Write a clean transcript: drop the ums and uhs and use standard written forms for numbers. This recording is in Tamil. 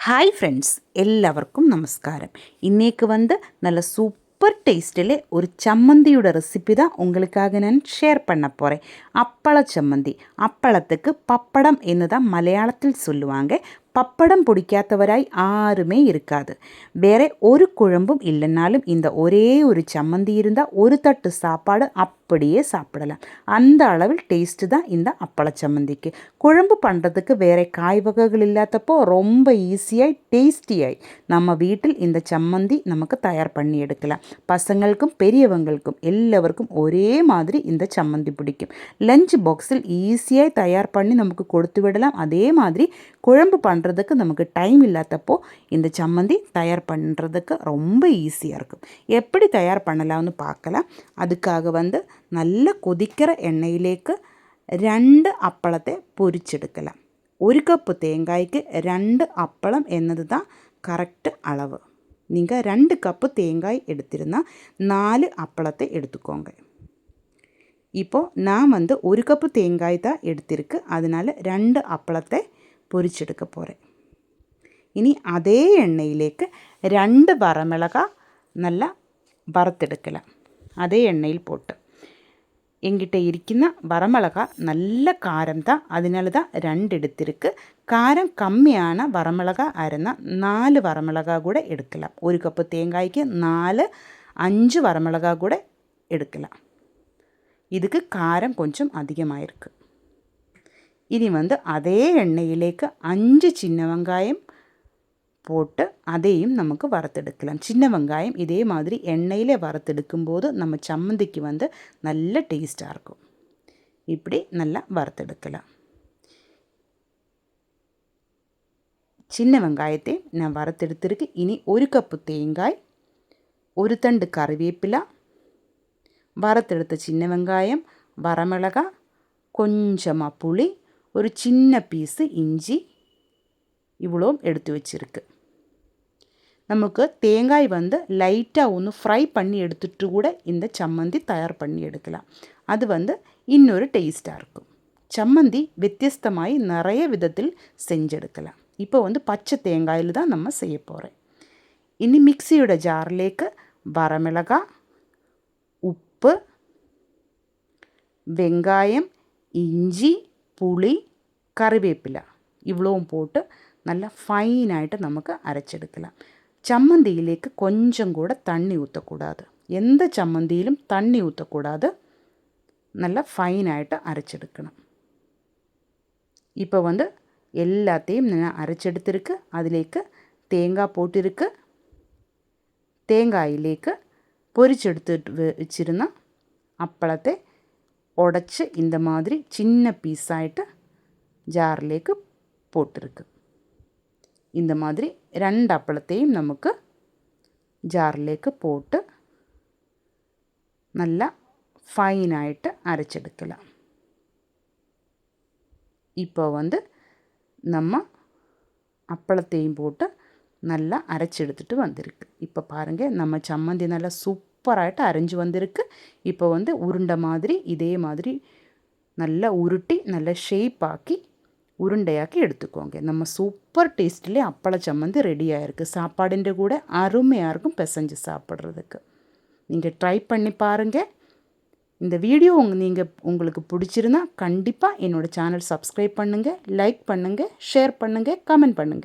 ഹായ് ഫ്രണ്ട്സ്, എല്ലാവർക്കും നമസ്കാരം. ഇന്നേക്ക് நல்ல சூப்பர் டேஸ்ட்டில் ஒரு சம்மந்தியோட ரெசிபி தான் உங்களுக்காக நான் ஷேர் பண்ண போகிறேன். அப்பள சம்மந்தி. அப்பளத்துக்கு பப்படம் என்று தான் மலையாளத்தில் சொல்லுவாங்க. பப்படம் பிடிக்காதவராய் யாருமே இருக்காது. வேறு ஒரு குழம்பும் இல்லைனாலும் இந்த ஒரே ஒரு சம்மந்தி இருந்தால் ஒரு தட்டு சாப்பாடு அப்படியே சாப்பிடலாம். அந்த அளவில் டேஸ்ட்டு தான் இந்த அப்பள சம்மந்திக்கு. குழம்பு பண்ணுறதுக்கு வேறு காய் வகைகள் இல்லாதப்போ ரொம்ப ஈஸியாய் டேஸ்டியாய் நம்ம வீட்டில் இந்த சம்மந்தி நமக்கு தயார் பண்ணி எடுக்கலாம். பசங்களுக்கும் பெரியவங்களுக்கும் எல்லாருக்கும் ஒரே மாதிரி இந்த சம்மந்தி பிடிக்கும். லஞ்ச் பாக்ஸில் ஈஸியாய் தயார் பண்ணி நமக்கு கொடுத்து விடலாம். அதே மாதிரி குழம்பு பண்ணுறதுக்கு நமக்கு டைம் இல்லாதப்போ இந்த சம்மந்தி தயார் பண்ணுறதுக்கு ரொம்ப ஈஸியாக இருக்கும். எப்படி தயார் பண்ணலாம்னு பார்க்கலாம். அதுக்காக நல்ல கொதிக்கிற எண்ணெயிലേക്ക് 2 அப்பளத்தை பொரிச்செடுக்கலாம். 1 கப்பு தேங்காய்க்கு 2 அப்பளம் என்னது தான் கரெக்ட் அளவு. நீங்கள் 2 கப்பு தேங்காய் எடுத்திருந்தால் 4 அப்பளத்தை எடுத்துக்கோங்க. இப்போது நான் 1 கப்பு தேங்காய் தான் எடுத்திருக்கு. அதனால் 2 அப்பளத்தை பொரிச்செடுக்க போகிறேன். இனி அதே எண்ணெயிലേക്ക് 2 வரமிளகாய் நல்லா வறுத்தெடுக்கலாம். அதே எண்ணெயில் போட்டு எங்கிட்ட இருக்கிற வரமிளகாய் நல்ல காரம் தான், அதனால தான் 2 எடுத்திருக்கு. காரம் கம்மியான வரமிளகாய் இருந்தால் 4 வரமிளகாய் கூட எடுக்கலாம். 1 கப்பு தேங்காய்க்கு 4-5 வரமிளகாய் கூட எடுக்கலாம். இதுக்கு காரம் கொஞ்சம் அதிகமாக இருக்குது. இனி அதே எண்ணெயிലേക്ക് 5 சின்ன வெங்காயம் போட்டு அதையும் நமக்கு வறுத்தெடுக்கலாம். சின்ன வெங்காயம் இதே மாதிரி எண்ணெயில் வறுத்தெடுக்கும் போது நம்ம சம்மந்திக்கு நல்ல டேஸ்ட்டாக இருக்கும். இப்படி நல்லா வறுத்தெடுக்கலாம். சின்ன வெங்காயத்தை நான் வறுத்தெடுத்திருக்கு. இனி 1 கப்பு தேங்காய், 1 தண்டு கறிவேப்பிலை, வறுத்தெடுத்த சின்ன வெங்காயம், வரமிளகாய், கொஞ்சமாக புளி, ஒரு சின்ன பீஸு இஞ்சி, இவ்வளோ எடுத்து வச்சுருக்கு. நமக்கு தேங்காய் லைட்டாக ஒன்று ஃப்ரை பண்ணி எடுத்துகிட்டு கூட இந்த சம்மந்தி தயார் பண்ணி எடுக்கலாம். அது இன்னொரு டேஸ்ட்டாக இருக்கும். சம்மந்தி வித்தியஸ்தமாய் நிறைய விதத்தில் செஞ்செடுக்கலாம். இப்போ பச்சை தேங்காயில் தான் நம்ம செய்ய போகிறேன். இனி மிக்சியோட ஜாரிലേക്ക് வரமிளகாய், உப்பு, வெங்காயம், இஞ்சி, புளி, கறிவேப்பிலை இவ்வளவும் போட்டு நல்லா ஃபைனாയിട്ട് നമുക്ക് അരച്ചെടുக்கலாம். ചമ്മന്തിയിലേക്ക് கொஞ்சம் கூட தண்ணி ஊற்றக்கூடாது. எந்த சம்மந்தியிலும் தண்ணி ஊற்றக்கூடாது. நல்லா ஃபைனாയിട്ട് அரைச்செடுக்கணும். இப்போ எல்லாத்தையும் நான் அரைச்செடுத்திருக்கு. அதிലേക്ക് தேங்காய் போட்டிருக்கு. தேங்காயிലേക്ക് பொரிச்செடுத்துட்டு வச்சிருந்த அப்பளத்தை உடைச்சி இந்த மாதிரி சின்ன பீஸாയിട്ട് ஜாரிലേക്ക് போட்டிருக்கு. இந்த மாதிரி 2 அப்பளத்தையும் நமக்கு ஜாரிലേക്ക് போட்டு நல்லா ஃபைனாയിട്ട് அரைச்செடுக்கலாம். இப்போ நம்ம அப்பளத்தையும் போட்டு நல்லா அரைச்செடுத்துட்டு வந்திருக்கு. இப்போ பாருங்கள், நம்ம சம்மந்தி நல்லா சூப்பராയിട്ട് அரைஞ்சு வந்திருக்கு. இப்போ உருண்டை மாதிரி இதே மாதிரி நல்லா உருட்டி நல்ல ஷேப்பாக்கி உருண்டையாக்கி எடுத்துக்கோங்க. நம்ம சூப்பர் டேஸ்ட்லேயே அப்பள சம்மந்தி ரெடி ஆகிருக்கு. சாப்பாடுன்ற கூட அருமையாக இருக்கும் பிசைஞ்சு சாப்பிட்றதுக்கு. நீங்கள் ட்ரை பண்ணி பாருங்கள். இந்த வீடியோ உங்களுக்கு பிடிச்சிருந்தா கண்டிப்பாக என்னோடய சேனல் சப்ஸ்கிரைப் பண்ணுங்கள், லைக் பண்ணுங்கள், ஷேர் பண்ணுங்கள், கமெண்ட் பண்ணுங்கள்.